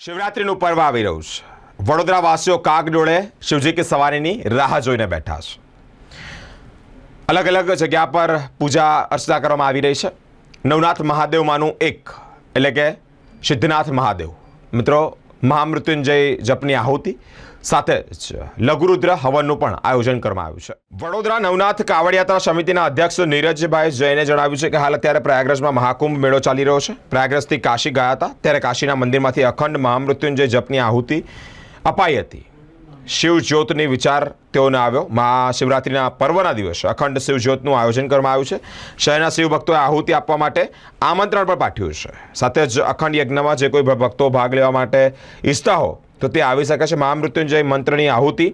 શિવરાત્રીનું પર્વ આવી રહ્યું છે. વડોદરાવાસીઓ કાગડોળે શિવજી કી સવારીની રાહ જોઈને બેઠા છે. અલગ અલગ જગ્યા પર પૂજા અર્ચના કરવામાં આવી રહી છે. નવનાથ મહાદેવમાંનું એક એટલે કે સિદ્ધનાથ મહાદેવ મિત્રો મહામૃત્યુંજય જપની આહુતિ સાથે જ લઘુરુદ્ર હવનનું પણ આયોજન કરવામાં આવ્યું છે. વડોદરા નવનાથ કાવડયાત્રા સમિતિના અધ્યક્ષ નીરજભાઈ જૈને જણાવ્યું છે કે હાલ અત્યારે પ્રયાગરાજમાં મહાકુંભ મેળો ચાલી રહ્યો છે. પ્રયાગરાજથી કાશી ગયા હતા ત્યારે કાશીના મંદિરમાંથી અખંડ મહામૃત્યુંજય જપની આહુતિ અપાઈ હતી. શિવજ્યોતની વિચાર તેઓને આવ્યો. મહાશિવરાત્રિના પર્વના દિવસે અખંડ શિવજ્યોતનું આયોજન કરવામાં આવ્યું છે. શહેરના શિવભક્તોએ આહુતિ આપવા માટે આમંત્રણ પણ પાઠવ્યું છે. સાથે જ અખંડ યજ્ઞમાં જે કોઈ ભક્તો ભાગ લેવા માટે ઈચ્છતા હો તો તે આવી શકે છે. મહામૃત્યુંજય મંત્રની આહુતિ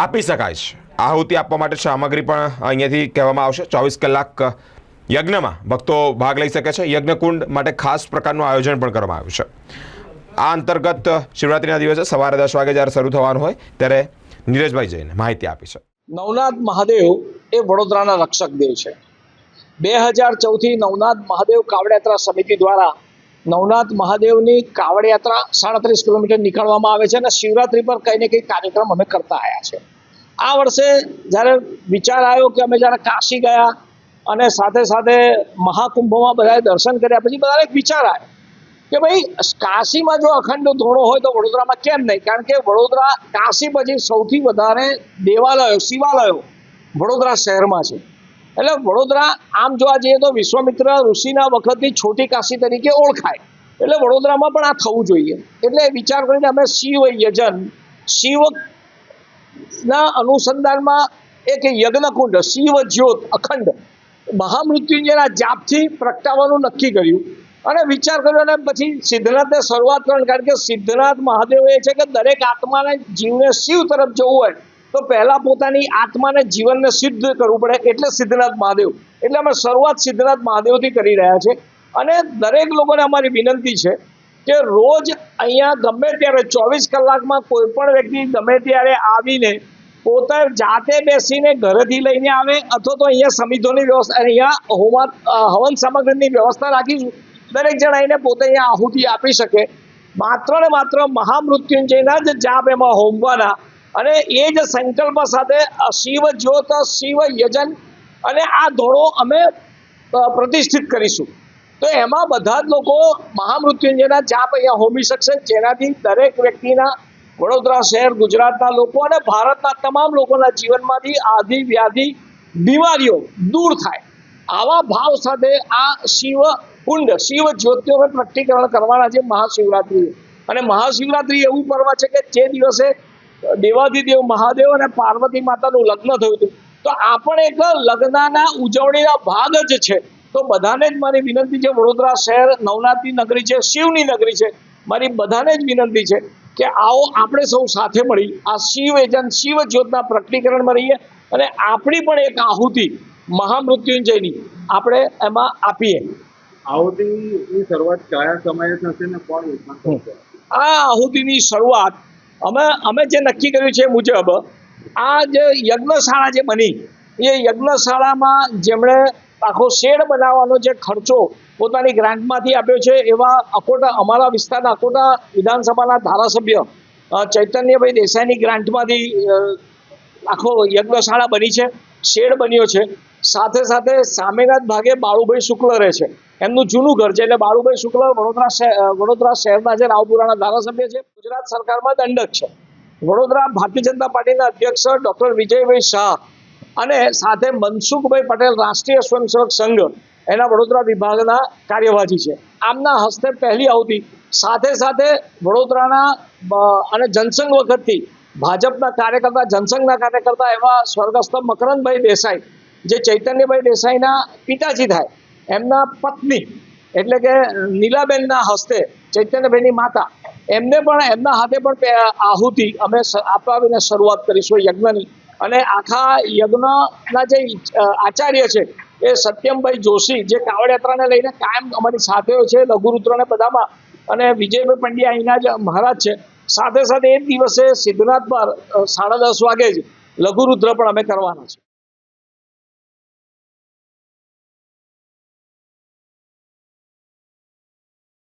આપી શકાય છે. આહુતિ આપવા માટે સામગ્રી પણ અહીંયાથી કહેવામાં આવશે. 24 કલાક યજ્ઞમાં ભક્તો ભાગ લઈ શકે છે. યજ્ઞકુંડ માટે ખાસ પ્રકારનું આયોજન પણ કરવામાં આવ્યું છે. આ અંતર્ગત શિવરાત્રિના દિવસે સવારે 10 વાગે જ્યારે શરૂ થવાનું હોય ત્યારે નીરજભાઈ જઈને માહિતી આપી છે. નવનાથ મહાદેવ એ વડોદરાના રક્ષક દેવ છે. 2014થી નવનાથ મહાદેવ કાવડયાત્રા સમિતિ દ્વારા નવનાથ મહાદેવની કાવડયાત્રા 37 કિલોમીટર નીકળવામાં આવે છે અને શિવરાત્રી પર કંઈ ને કંઈ કાર્યક્રમ અમે કરતા આવ્યા છે. આ વર્ષે જ્યારે વિચાર આવ્યો કે અમે જ્યારે કાશી ગયા અને સાથે સાથે મહાકુંભમાં બધાએ દર્શન કર્યા પછી બધાને એક વિચાર આવ્યો કે ભાઈ કાશીમાં જો અખંડ ધોળો હોય તો વડોદરામાં કેમ નહીં? કારણ કે વડોદરા કાશી પછી સૌથી વધારે દેવાલયો શિવાલયો વડોદરા શહેરમાં છે. એટલે વડોદરા આમ જોવા જઈએ તો વિશ્વામિત્ર ઋષિના વખતની છોટી કાશી તરીકે ઓળખાય. એટલે વડોદરામાં પણ આ થવું જોઈએ. એટલે વિચાર કરીને અમે શિવ યજન શિવના અનુસંધાનમાં એક યજ્ઞકુંડ શિવ જ્યોત અખંડ મહામૃત્યુંજયના જાપથી પ્રગટાવવાનું નક્કી કર્યું અને વિચાર કર્યો અને પછી સિદ્ધનાથને શરૂઆત કરવાની. કારણ કે સિદ્ધનાથ મહાદેવ એ છે કે દરેક આત્માને જીવને શિવ તરફ જવું હોય તો પહેલાં પોતાની આત્માને જીવનને સિદ્ધ કરવું પડે. એટલે સિદ્ધનાથ મહાદેવ. એટલે અમે શરૂઆત સિદ્ધનાથ મહાદેવથી કરી રહ્યા છે. અને દરેક લોકોને અમારી વિનંતી છે કે રોજ અહીંયા ગમે ત્યારે 24 કલાકમાં કોઈ પણ વ્યક્તિ ગમે ત્યારે આવીને પોતે જાતે બેસીને ઘરેથી લઈને આવે અથવા તો અહીંયા સમિતિઓની વ્યવસ્થા અહીંયા હવન સામગ્રીની વ્યવસ્થા રાખીશું. દરેક જણ આવીને પોતે અહીંયા આહુતિ આપી શકે. માત્ર ને માત્ર મહામૃત્યુંજયના જ જાપ એમાં હોમવાના અને એ જ સંકલ્પ સાથે શિવ જ્યોત શિવ યજન અને આ ધોળો અમે પ્રતિષ્ઠિત કરીશું. તો એમાં બધા જ લોકો મહામૃત્યુંજયના જાપ અહીંયા હોમી શકશે, જેનાથી દરેક વ્યક્તિના વડોદરા શહેર ગુજરાતના લોકો અને ભારતના તમામ લોકોના જીવનમાંથી આદિ વ્યાધિ બીમારીઓ દૂર થાય. આવા ભાવ સાથે આ શિવ કુંડ શિવ જ્યોતિઓનું પ્રગટીકરણ કરવાના છે મહાશિવરાત્રિએ. અને મહાશિવરાત્રિ એવું પર્વ છે કે જે દિવસે દેવાધિદેવ મહાદેવ અને પાર્વતી માતાનું લગ્ન થયું હતું. તો આ પણ એક લગ્નના ઉજવણીના ભાગ જ છે. તો બધાને જ મારી વિનંતી છે, વડોદરા શહેર નવનાથની નગરી છે, શિવની નગરી છે. મારી બધાને જ વિનંતી છે કે આવો આપણે સૌ સાથે મળી આ શિવ યજન શિવ જ્યોતના પ્રગટીકરણમાં રહીએ અને આપણી પણ એક આહુતિ મહામૃત્યુંજયની આપણે એમાં આપીએ. આહુતિની શરૂઆત કયા સમયે થશે ને કોણ કરશે? આ આહુતિની શરૂઆત અમે જે નક્કી કર્યું છે મુજબ આ જે યજ્ઞશાળા જે બની એ યજ્ઞશાળામાં જેમણે આખો શેડ બનાવવાનો જે ખર્ચો પોતાની ગ્રાન્ટમાંથી આપ્યો છે એવા અકોટા અમારા વિસ્તારના અકોટા વિધાનસભાના ધારાસભ્ય ચૈતન્યભાઈ દેસાઈની ગ્રાન્ટમાંથી આખો યજ્ઞશાળા બની છે, શેડ બન્યો છે. સાથે સાથે સામેના જ ભાગે બાળુભાઈ શુક્લ રહે છે, એમનું જૂનું ઘર છે. એટલે બાળુભાઈ શુક્લ વડોદરા શહેરના જે રાવપુરાના ધારાસભ્ય છે, ગુજરાત સરકારમાં દંડક છે. વડોદરા ભારતીય જનતા પાર્ટીના અધ્યક્ષ ડૉક્ટર વિજયભાઈ શાહ અને સાથે મનસુખભાઈ પટેલ રાષ્ટ્રીય સ્વયંસેવક સંઘ એના વડોદરા વિભાગના કાર્યવાહી છે. આમના હસ્તે પહેલી આહુતિ. સાથે સાથે વડોદરાના અને જનસંઘ વખતથી ભાજપના કાર્યકર્તા જનસંઘના કાર્યકર્તા એવા સ્વર્ગસ્થ મકરંદભાઈ દેસાઈ જે ચૈતન્યભાઈ દેસાઈના પિતાજી થાય એમના પત્ની એટલે કે નીલાબેનના હસ્તે ચૈતન્યભાઈની માતા એમને પણ એમના હાથે પણ આહુતિ અમે અપાવીને શરૂઆત કરીશું યજ્ઞની. અને આખા યજ્ઞના જે આચાર્ય છે એ સત્યમભાઈ જોશી જે કાવડયાત્રાને લઈને કાયમ અમારી સાથે છે લઘુરુદ્રને બધામાં અને વિજયભાઈ પંડ્યા અહીંના જ મહારાજ છે. સાથે સાથે એ દિવસે સિદ્ધનાથ પર 10:30 વાગે જ લઘુરુદ્ર પણ અમે કરવાના છે.